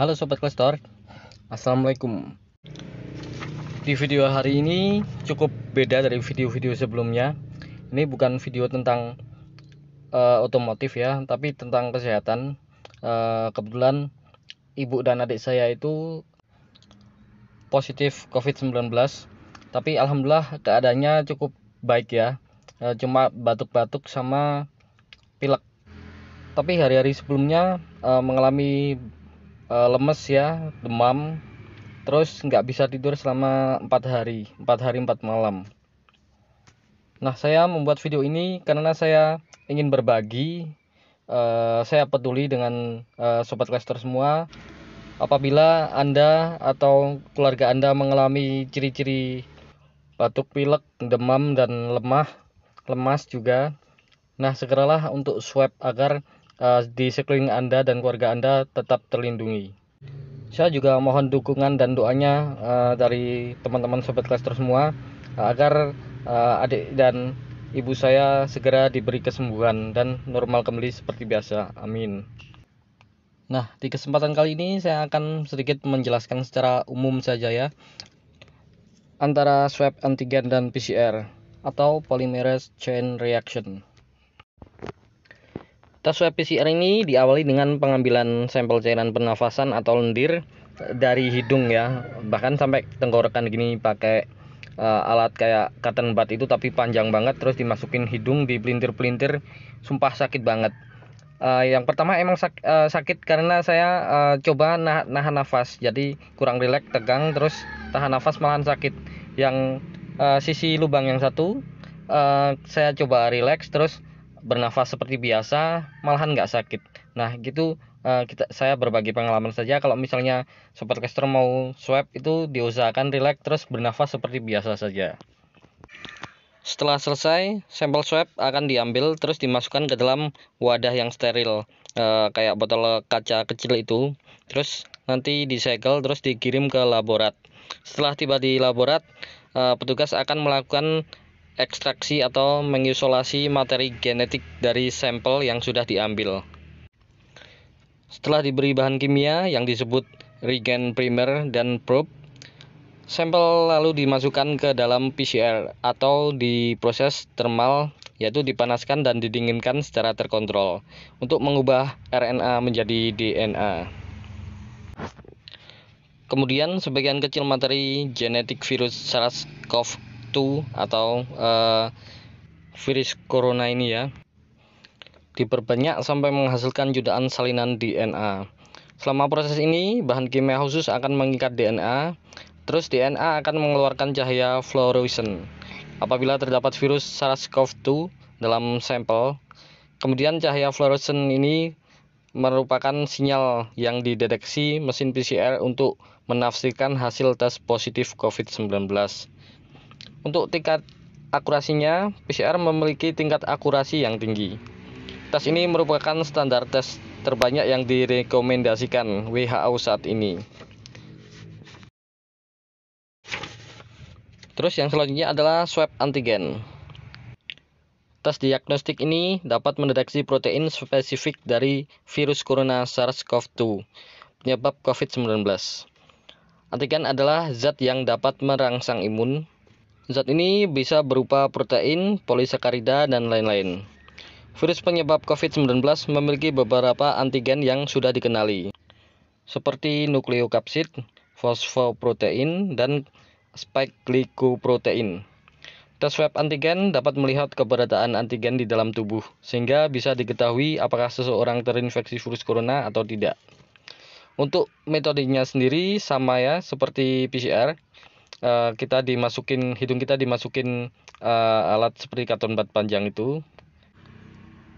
Halo Sobat Klastor, Assalamualaikum. Di video hari ini cukup beda dari video-video sebelumnya. Ini bukan video tentang otomotif ya, tapi tentang kesehatan. Kebetulan ibu dan adik saya itu positif COVID-19, tapi alhamdulillah keadaannya cukup baik ya. Cuma batuk-batuk sama pilek. Tapi hari-hari sebelumnya mengalami lemes ya, demam, terus nggak bisa tidur selama 4 hari 4 malam. Nah, saya membuat video ini karena saya ingin berbagi. Saya peduli dengan Sobat Cluster semua. Apabila Anda atau keluarga Anda mengalami ciri-ciri batuk, pilek, demam, dan lemas juga, nah segeralah untuk swab agar di sekeliling Anda dan keluarga Anda tetap terlindungi. Saya juga mohon dukungan dan doanya dari teman-teman Sobat Cluster semua agar adik dan ibu saya segera diberi kesembuhan dan normal kembali seperti biasa. Amin. Nah, di kesempatan kali ini saya akan sedikit menjelaskan secara umum saja ya antara swab antigen dan PCR atau polymerase chain reaction. Tes swab PCR ini diawali dengan pengambilan sampel cairan pernafasan atau lendir dari hidung ya, bahkan sampai tenggorokan gini pakai alat kayak cotton bud itu tapi panjang banget, terus dimasukin hidung, dipelintir-pelintir, sumpah sakit banget. Yang pertama emang sakit karena saya coba nahan nafas, jadi kurang rileks, tegang, terus tahan nafas malahan sakit. Yang sisi lubang yang satu saya coba rileks, terus bernafas seperti biasa, malahan nggak sakit. Nah gitu, saya berbagi pengalaman saja. Kalau misalnya Sobat Caster mau swab itu diusahakan rileks, terus bernafas seperti biasa saja. Setelah selesai, sampel swab akan diambil terus dimasukkan ke dalam wadah yang steril, kayak botol kaca kecil itu. Terus nanti disegel terus dikirim ke laborat. Setelah tiba di laborat, petugas akan melakukan ekstraksi atau mengisolasi materi genetik dari sampel yang sudah diambil. Setelah diberi bahan kimia yang disebut reagent primer dan probe, sampel lalu dimasukkan ke dalam PCR atau diproses termal, yaitu dipanaskan dan didinginkan secara terkontrol untuk mengubah RNA menjadi DNA. Kemudian sebagian kecil materi genetik virus SARS-CoV-2 atau virus corona ini ya diperbanyak sampai menghasilkan jutaan salinan DNA. Selama proses ini, bahan kimia khusus akan mengikat DNA. Terus DNA akan mengeluarkan cahaya fluorescent apabila terdapat virus SARS-CoV-2 dalam sampel. Kemudian cahaya fluorescent ini merupakan sinyal yang dideteksi mesin PCR untuk menafsirkan hasil tes positif COVID-19. Untuk tingkat akurasinya, PCR memiliki tingkat akurasi yang tinggi. Tes ini merupakan standar tes terbanyak yang direkomendasikan WHO saat ini. Terus yang selanjutnya adalah swab antigen. Tes diagnostik ini dapat mendeteksi protein spesifik dari virus corona SARS-CoV-2 penyebab COVID-19. Antigen adalah zat yang dapat merangsang imun. Zat ini bisa berupa protein, polisakarida, dan lain-lain. Virus penyebab COVID-19 memiliki beberapa antigen yang sudah dikenali, seperti nukleokapsid, fosfoprotein, dan spike glycoprotein. Tes swab antigen dapat melihat keberadaan antigen di dalam tubuh, sehingga bisa diketahui apakah seseorang terinfeksi virus corona atau tidak. Untuk metodenya sendiri sama ya seperti PCR, hidung kita dimasukin alat seperti cotton bud panjang itu.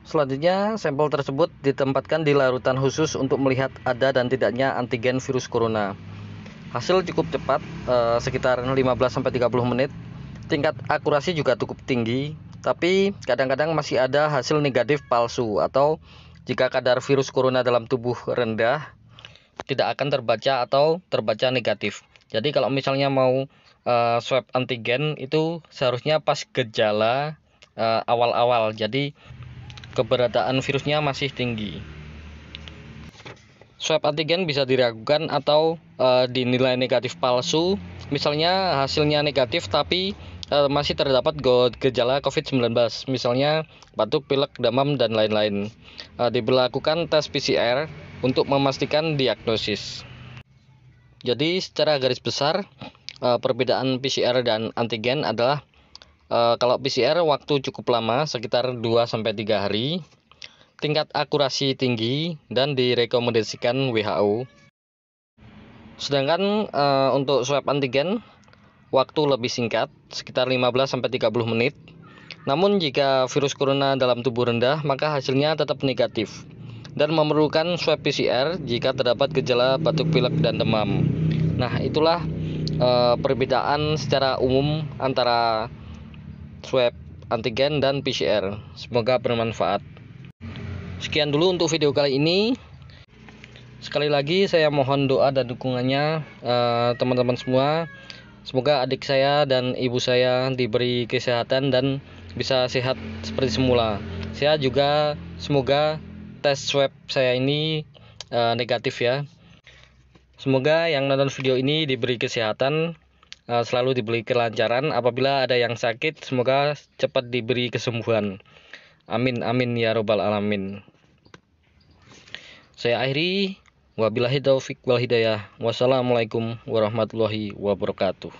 Selanjutnya, sampel tersebut ditempatkan di larutan khusus untuk melihat ada dan tidaknya antigen virus corona. Hasil cukup cepat, sekitar 15-30 menit. Tingkat akurasi juga cukup tinggi, tapi kadang-kadang masih ada hasil negatif palsu atau jika kadar virus corona dalam tubuh rendah, tidak akan terbaca atau terbaca negatif. Jadi kalau misalnya mau swab antigen itu seharusnya pas gejala awal-awal, jadi keberadaan virusnya masih tinggi. swab antigen bisa diragukan atau dinilai negatif palsu. Misalnya hasilnya negatif tapi masih terdapat gejala COVID-19, misalnya batuk, pilek, demam, dan lain-lain. Diberlakukan tes PCR untuk memastikan diagnosis. Jadi secara garis besar perbedaan PCR dan antigen adalah kalau PCR waktu cukup lama, sekitar 2-3 hari, tingkat akurasi tinggi dan direkomendasikan WHO. Sedangkan untuk swab antigen waktu lebih singkat, sekitar 15-30 menit. Namun jika virus corona dalam tubuh rendah, maka hasilnya tetap negatif dan memerlukan swab PCR jika terdapat gejala batuk, pilek, dan demam. Nah, itulah perbedaan secara umum antara swab antigen dan PCR. Semoga bermanfaat. Sekian dulu untuk video kali ini. Sekali lagi saya mohon doa dan dukungannya teman-teman semua. Semoga adik saya dan ibu saya diberi kesehatan dan bisa sehat seperti semula. Saya juga semoga tes swab saya ini negatif ya. Semoga yang nonton video ini diberi kesehatan, selalu diberi kelancaran. Apabila ada yang sakit, semoga cepat diberi kesembuhan. Amin amin ya robbal alamin. Saya akhiri, wabillahi taufik wal hidayah. Wassalamualaikum warahmatullahi wabarakatuh.